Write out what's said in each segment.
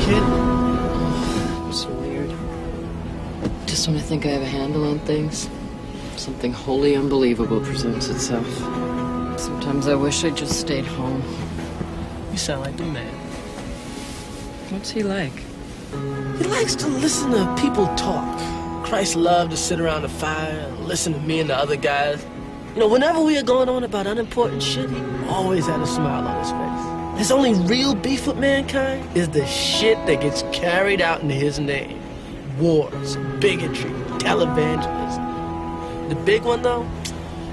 kid? So weird. Just when I think I have a handle on things, something wholly unbelievable presents itself. Sometimes I wish I just stayed home. You sound like the man. What's he like? He likes to listen to people talk. Christ loved to sit around the fire and listen to me and the other guys. You know, whenever we were going on about unimportant shit, he always had a smile on his face. His only real beef with mankind is the shit that gets carried out in his name. Wars, bigotry, televangelism. The big one, though,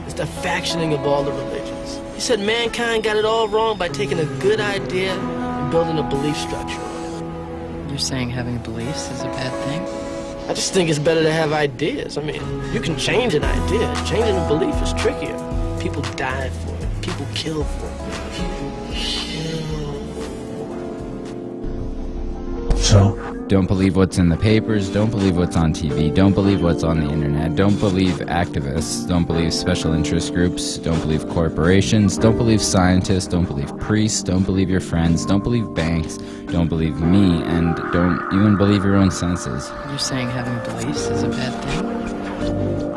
is the factioning of all the religions. He said mankind got it all wrong by taking a good idea and building a belief structure on it. You're saying having beliefs is a bad thing? I just think it's better to have ideas. I mean, you can change an idea. Changing a belief is trickier. People die for it. People kill for it. People kill. So? Don't believe what's in the papers, don't believe what's on TV, don't believe what's on the internet, don't believe activists, don't believe special interest groups, don't believe corporations, don't believe scientists, don't believe priests, don't believe your friends, don't believe banks, don't believe me, and don't even believe your own senses. You're saying having beliefs is a bad thing?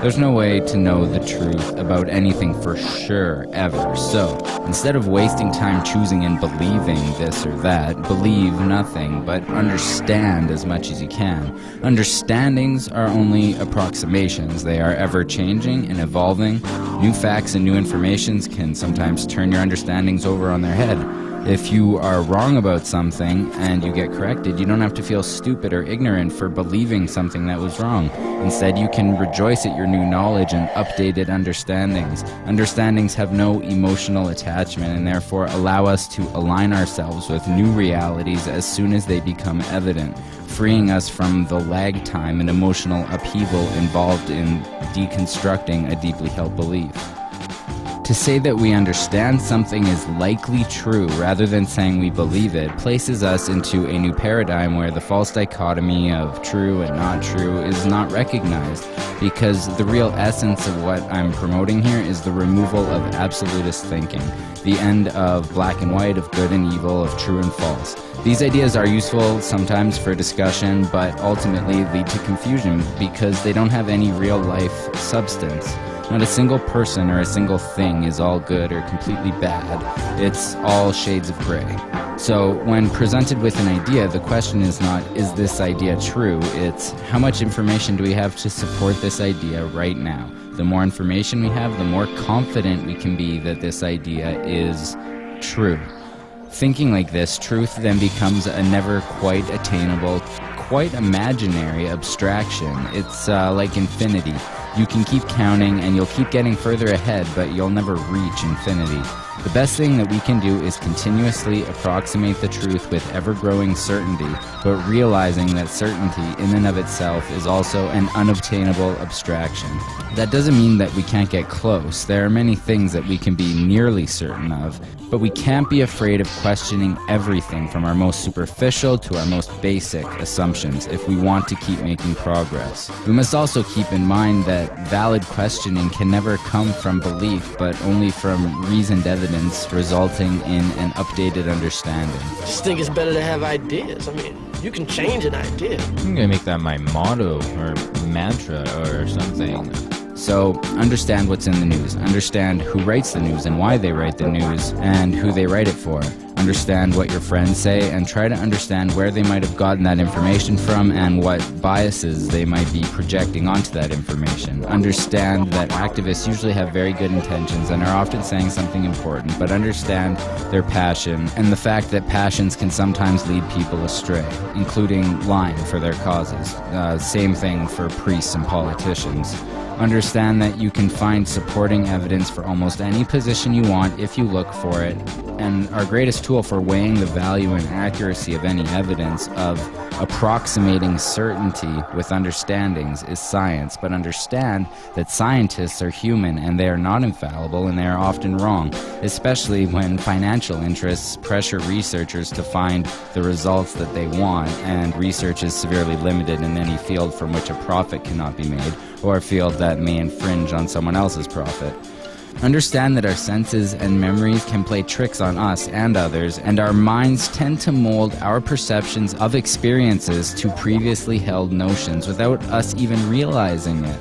There's no way to know the truth about anything for sure, ever. So, instead of wasting time choosing and believing this or that, believe nothing, but understand as much as you can. Understandings are only approximations. They are ever-changing and evolving. New facts and new informations can sometimes turn your understandings over on their head. If you are wrong about something and you get corrected, you don't have to feel stupid or ignorant for believing something that was wrong. Instead, you can rejoice at your new knowledge and updated understandings. Understandings have no emotional attachment and therefore allow us to align ourselves with new realities as soon as they become evident, freeing us from the lag time and emotional upheaval involved in deconstructing a deeply held belief. To say that we understand something is likely true rather than saying we believe it places us into a new paradigm where the false dichotomy of true and not true is not recognized, because the real essence of what I'm promoting here is the removal of absolutist thinking, the end of black and white, of good and evil, of true and false. These ideas are useful sometimes for discussion, but ultimately lead to confusion because they don't have any real-life substance. Not a single person or a single thing is all good or completely bad. It's all shades of gray. So when presented with an idea, the question is not, is this idea true? It's, how much information do we have to support this idea right now? The more information we have, the more confident we can be that this idea is true. Thinking like this, truth then becomes a never quite attainable, quite imaginary abstraction. It's like infinity. You can keep counting and you'll keep getting further ahead, but you'll never reach infinity. The best thing that we can do is continuously approximate the truth with ever-growing certainty, but realizing that certainty in and of itself is also an unobtainable abstraction. That doesn't mean that we can't get close. There are many things that we can be nearly certain of, but we can't be afraid of questioning everything from our most superficial to our most basic assumptions if we want to keep making progress. We must also keep in mind that valid questioning can never come from belief, but only from reasoned evidence resulting in an updated understanding. I just think it's better to have ideas. I mean, you can change an idea. I'm gonna make that my motto or mantra or something. So, understand what's in the news. Understand who writes the news and why they write the news and who they write it for. Understand what your friends say and try to understand where they might have gotten that information from and what biases they might be projecting onto that information. Understand that activists usually have very good intentions and are often saying something important, but understand their passion and the fact that passions can sometimes lead people astray, including lying for their causes. Same thing for priests and politicians. Understand that you can find supporting evidence for almost any position you want if you look for it, and our greatest tool for weighing the value and accuracy of any evidence, of approximating certainty with understandings, is science. But understand that scientists are human and they are not infallible and they are often wrong, especially when financial interests pressure researchers to find the results that they want, and research is severely limited in any field from which a profit cannot be made, or a field that may infringe on someone else's profit. Understand that our senses and memories can play tricks on us and others, and our minds tend to mold our perceptions of experiences to previously held notions without us even realizing it.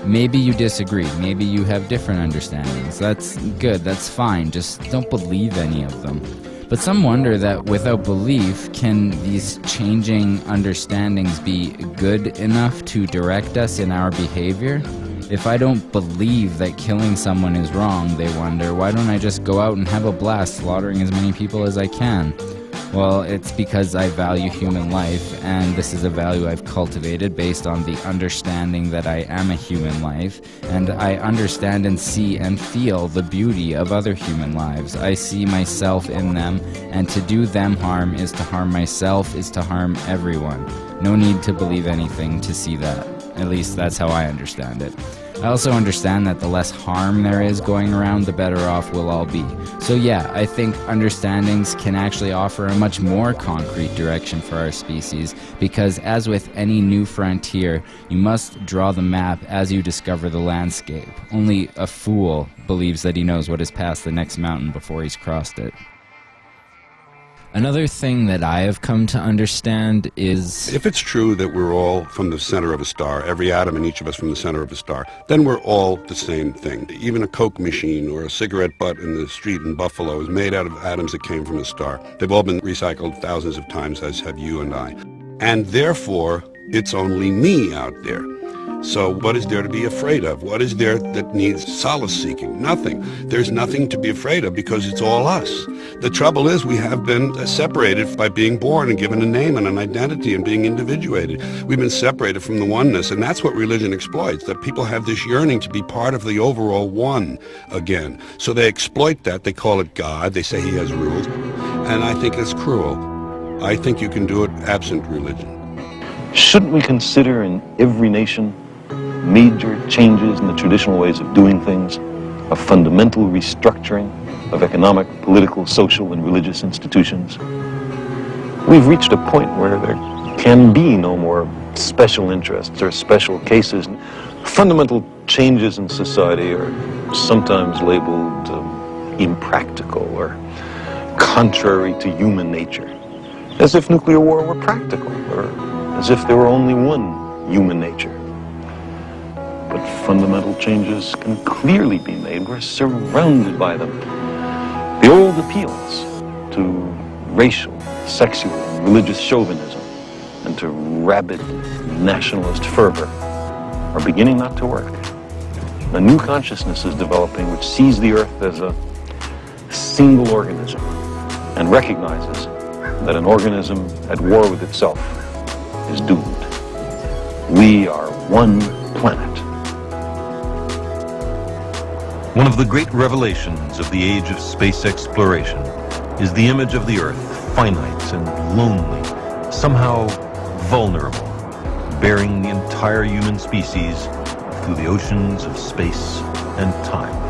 Maybe you disagree, maybe you have different understandings. That's good, that's fine, just don't believe any of them. But some wonder that without belief, can these changing understandings be good enough to direct us in our behavior? If I don't believe that killing someone is wrong, they wonder, why don't I just go out and have a blast slaughtering as many people as I can? Well, it's because I value human life, and this is a value I've cultivated based on the understanding that I am a human life, and I understand and see and feel the beauty of other human lives. I see myself in them, and to do them harm is to harm myself, is to harm everyone. No need to believe anything to see that. At least that's how I understand it. I also understand that the less harm there is going around, the better off we'll all be. So yeah, I think understandings can actually offer a much more concrete direction for our species, because as with any new frontier, you must draw the map as you discover the landscape. Only a fool believes that he knows what is past the next mountain before he's crossed it. Another thing that I have come to understand is... If it's true that we're all from the center of a star, every atom in each of us from the center of a star, then we're all the same thing. Even a Coke machine or a cigarette butt in the street in Buffalo is made out of atoms that came from a star. They've all been recycled thousands of times, as have you and I. And therefore, it's only me out there. So what is there to be afraid of? What is there that needs solace-seeking? Nothing. There's nothing to be afraid of because it's all us. The trouble is we have been separated by being born and given a name and an identity and being individuated. We've been separated from the oneness, and that's what religion exploits, that people have this yearning to be part of the overall one again. So they exploit that. They call it God. They say he has rules. And I think it's cruel. I think you can do it absent religion. Shouldn't we consider in every nation major changes in the traditional ways of doing things, a fundamental restructuring of economic, political, social, and religious institutions? We've reached a point where there can be no more special interests or special cases. Fundamental changes in society are sometimes labeled impractical or contrary to human nature, as if nuclear war were practical, or as if there were only one human nature. But fundamental changes can clearly be made. We're surrounded by them. The old appeals to racial, sexual, and religious chauvinism and to rabid nationalist fervor are beginning not to work. A new consciousness is developing which sees the Earth as a single organism and recognizes that an organism at war with itself is doomed. We are one planet. One of the great revelations of the age of space exploration is the image of the Earth, finite and lonely, somehow vulnerable, bearing the entire human species through the oceans of space and time.